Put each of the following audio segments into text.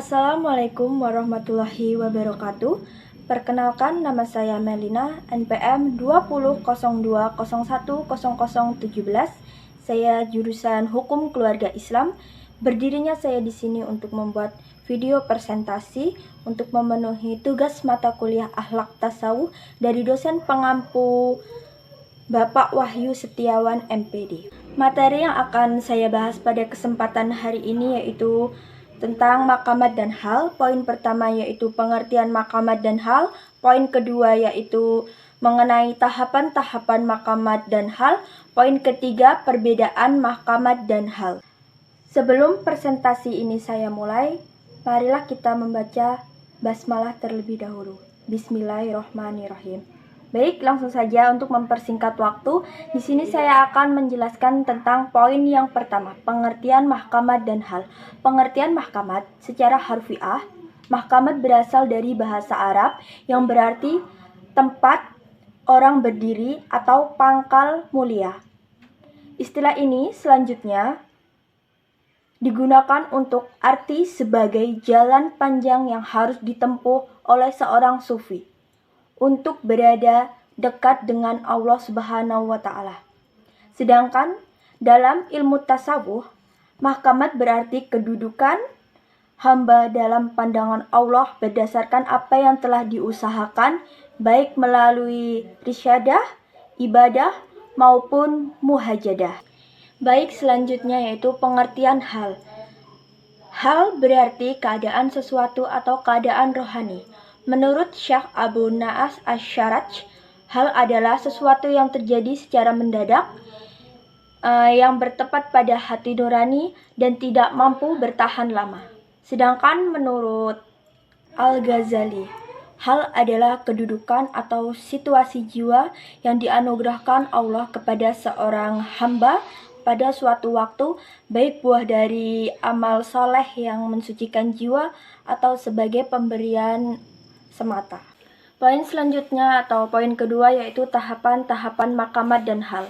Assalamualaikum warahmatullahi wabarakatuh. Perkenalkan, nama saya Melina, NPM 20.02.01.0017. Saya jurusan Hukum Keluarga Islam. Berdirinya saya di sini untuk membuat video presentasi untuk memenuhi tugas mata kuliah Akhlak Tasawuf dari dosen pengampu Bapak Wahyu Setiawan MPD. Materi yang akan saya bahas pada kesempatan hari ini yaitu tentang maqamat dan hal. Poin pertama yaitu pengertian maqamat dan hal. Poin kedua yaitu mengenai tahapan-tahapan maqamat dan hal. Poin ketiga perbedaan maqamat dan hal. Sebelum presentasi ini saya mulai, marilah kita membaca basmalah terlebih dahulu. Bismillahirrahmanirrahim. Baik, langsung saja untuk mempersingkat waktu. Di sini saya akan menjelaskan tentang poin yang pertama, pengertian mahkamat dan hal. Pengertian mahkamat secara harfiah, mahkamat berasal dari bahasa Arab yang berarti tempat orang berdiri atau pangkal mulia. Istilah ini selanjutnya digunakan untuk arti sebagai jalan panjang yang harus ditempuh oleh seorang sufi untuk berada dekat dengan Allah Subhanahu wa Ta'ala. Sedangkan dalam ilmu tasawuf, mahkamat berarti kedudukan hamba dalam pandangan Allah berdasarkan apa yang telah diusahakan, baik melalui risyadah, ibadah, maupun muhajadah. Baik, selanjutnya yaitu pengertian hal. Hal berarti keadaan sesuatu atau keadaan rohani. Menurut Syekh Abu Naas Asy-Syaraj, hal adalah sesuatu yang terjadi secara mendadak, yang bertepat pada hati nurani dan tidak mampu bertahan lama. Sedangkan menurut Al-Ghazali, hal adalah kedudukan atau situasi jiwa yang dianugerahkan Allah kepada seorang hamba pada suatu waktu, baik buah dari amal soleh yang mensucikan jiwa atau sebagai pemberian semata. Poin selanjutnya atau poin kedua yaitu tahapan-tahapan maqamat dan hal.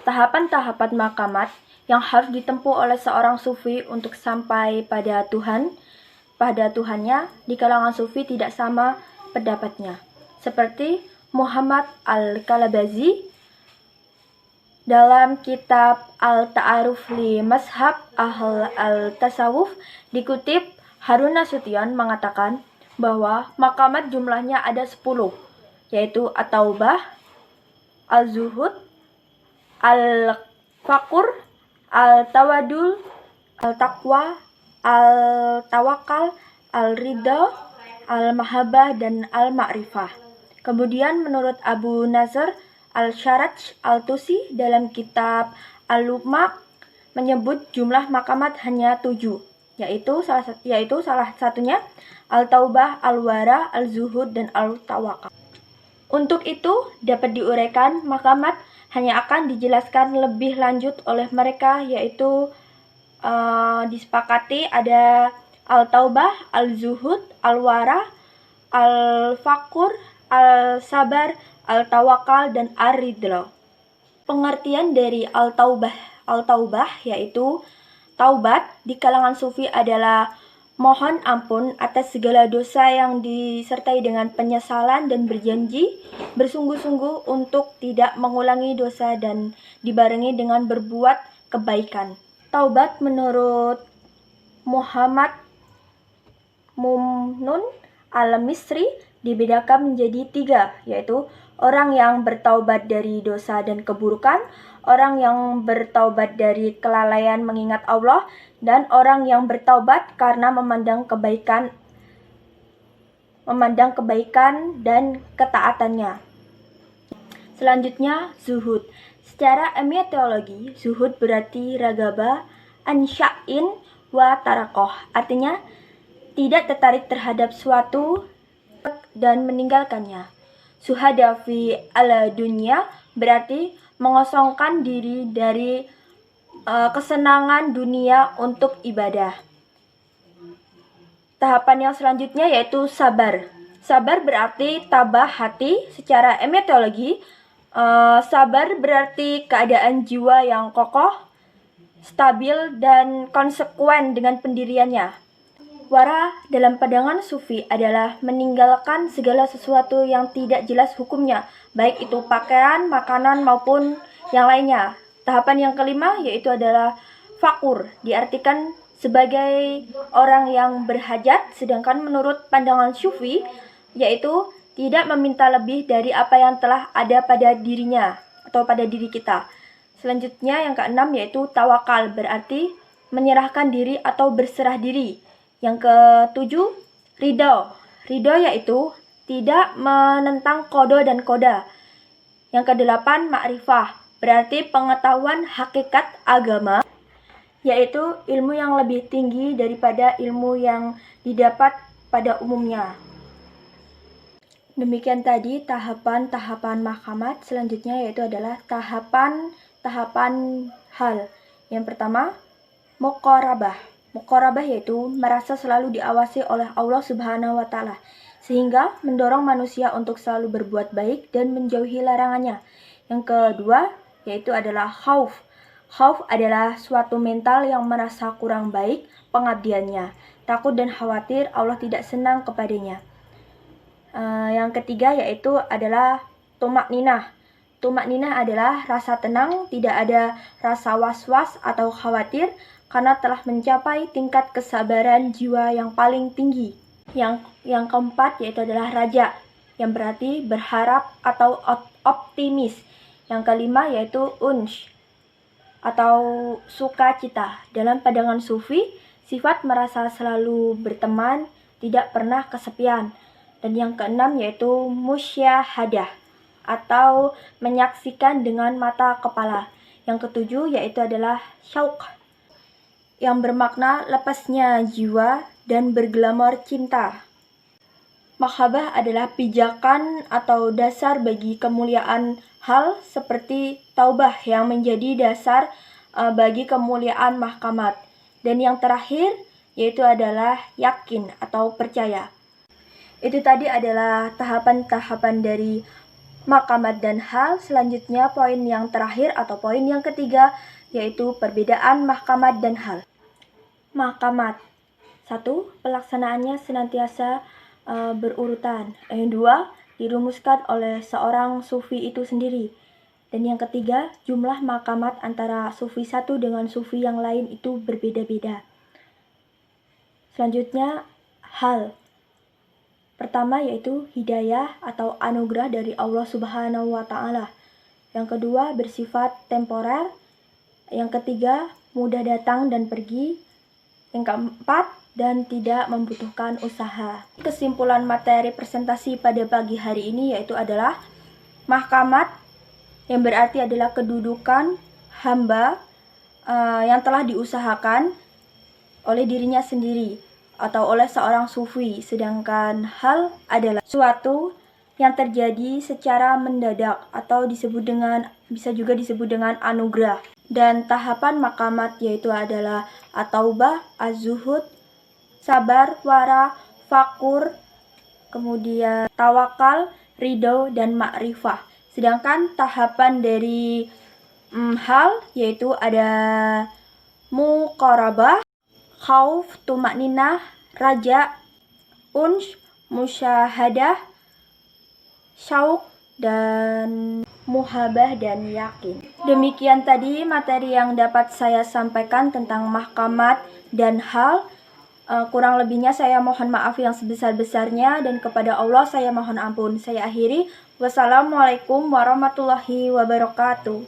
Tahapan-tahapan maqamat yang harus ditempuh oleh seorang sufi untuk sampai pada Tuhannya di kalangan sufi tidak sama pendapatnya. Seperti Muhammad Al-Kalabazi dalam kitab Al-Ta'aruf li Mazhab Ahl Al-Tasawuf dikutip Harun Nasution mengatakan bahwa maqamat jumlahnya ada 10, yaitu At-Taubah, Al-Zuhud, Al-Fakur, Al-Tawadul, Al-Taqwa, Al-Tawakal, Al-Ridha, Al-Mahabbah, dan Al-Ma'rifah. Kemudian menurut Abu Nasr Al-Syaraj Al-Tusi dalam kitab Al-Lumaq menyebut jumlah maqamat hanya 7, yaitu salah satunya Al-Taubah, Al-Wara, Al-Zuhud, dan Al-Tawakal. Untuk itu dapat diuraikan maqamat hanya akan dijelaskan lebih lanjut oleh mereka, yaitu disepakati ada Al-Taubah, Al-Zuhud, Al-Wara, Al-Fakur, Al-Sabar, Al-Tawakal, dan Ar-Ridha. Pengertian dari Al-Taubah yaitu taubat di kalangan sufi adalah mohon ampun atas segala dosa yang disertai dengan penyesalan dan berjanji bersungguh-sungguh untuk tidak mengulangi dosa dan dibarengi dengan berbuat kebaikan. Taubat menurut Muhammad Mumnun Al-Misri dibedakan menjadi 3, yaitu orang yang bertaubat dari dosa dan keburukan, orang yang bertaubat dari kelalaian mengingat Allah, dan orang yang bertaubat karena memandang kebaikan dan ketaatannya. Selanjutnya, zuhud. Secara emiatiologi, zuhud berarti ragaba an sya'in wa tarakoh. Artinya, tidak tertarik terhadap suatu dan meninggalkannya. Suhada fi ala dunya berarti mengosongkan diri dari kesenangan dunia untuk ibadah. Tahapan yang selanjutnya yaitu sabar. Sabar berarti tabah hati. Secara emiatiologi, sabar berarti keadaan jiwa yang kokoh, stabil, dan konsekuen dengan pendiriannya. Wara dalam pandangan Sufi adalah meninggalkan segala sesuatu yang tidak jelas hukumnya, baik itu pakaian, makanan, maupun yang lainnya. Tahapan yang kelima yaitu adalah fakur, diartikan sebagai orang yang berhajat, sedangkan menurut pandangan Sufi yaitu tidak meminta lebih dari apa yang telah ada pada dirinya atau pada diri kita. Selanjutnya yang keenam yaitu tawakal, berarti menyerahkan diri atau berserah diri. Yang ketujuh, ridho. Ridho yaitu tidak menentang kodo dan koda. Yang kedelapan, ma'rifah, berarti pengetahuan hakikat agama, yaitu ilmu yang lebih tinggi daripada ilmu yang didapat pada umumnya. Demikian tadi tahapan-tahapan mahkamat. Selanjutnya yaitu adalah tahapan-tahapan hal. Yang pertama, muqarabah. Muqarabah yaitu merasa selalu diawasi oleh Allah Subhanahu wa Ta'ala, sehingga mendorong manusia untuk selalu berbuat baik dan menjauhi larangannya. Yang kedua yaitu adalah khauf. Khauf adalah suatu mental yang merasa kurang baik pengabdiannya, takut dan khawatir Allah tidak senang kepadanya. Yang ketiga yaitu adalah tumakninah. Tumakninah adalah rasa tenang, tidak ada rasa was-was atau khawatir karena telah mencapai tingkat kesabaran jiwa yang paling tinggi. Yang keempat yaitu adalah raja, yang berarti berharap atau optimis. Yang kelima yaitu unsh atau sukacita. Dalam pandangan Sufi, sifat merasa selalu berteman, tidak pernah kesepian. Dan yang keenam yaitu musyahadah atau menyaksikan dengan mata kepala. Yang ketujuh yaitu adalah syauq, yang bermakna lepasnya jiwa dan berglamor cinta. Makhabah adalah pijakan atau dasar bagi kemuliaan hal seperti taubah yang menjadi dasar bagi kemuliaan mahkamat. Dan yang terakhir yaitu adalah yakin atau percaya. Itu tadi adalah tahapan-tahapan dari mahkamat dan hal. Selanjutnya poin yang terakhir atau poin yang ketiga yaitu perbedaan mahkamat dan hal. Mahkamat. 1. Pelaksanaannya senantiasa berurutan. Yang 2. Dirumuskan oleh seorang sufi itu sendiri. Dan yang ketiga, jumlah mahkamat antara sufi satu dengan sufi yang lain itu berbeda-beda. Selanjutnya, hal. Pertama yaitu hidayah atau anugerah dari Allah Subhanahu wa Ta'ala. Yang kedua, bersifat temporer. Yang ketiga, mudah datang dan pergi. Yang keempat, dan tidak membutuhkan usaha. Kesimpulan materi presentasi pada pagi hari ini yaitu adalah mahkamat, yang berarti adalah kedudukan hamba yang telah diusahakan oleh dirinya sendiri atau oleh seorang sufi, sedangkan hal adalah suatu yang terjadi secara mendadak atau bisa juga disebut dengan anugerah. Dan tahapan makamat yaitu adalah at-taubah, az-zuhud, sabar, wara, fakur, kemudian tawakal, ridho, dan ma'rifah. Sedangkan tahapan dari hal yaitu ada muqarabah, khauf, tumakninah, raja, unsh, musyahadah, syauq, dan muhabah dan yakin. Demikian tadi materi yang dapat saya sampaikan tentang mahkamat dan hal. Kurang lebihnya saya mohon maaf yang sebesar-besarnya dan kepada Allah saya mohon ampun. Saya akhiri. Wassalamualaikum warahmatullahi wabarakatuh.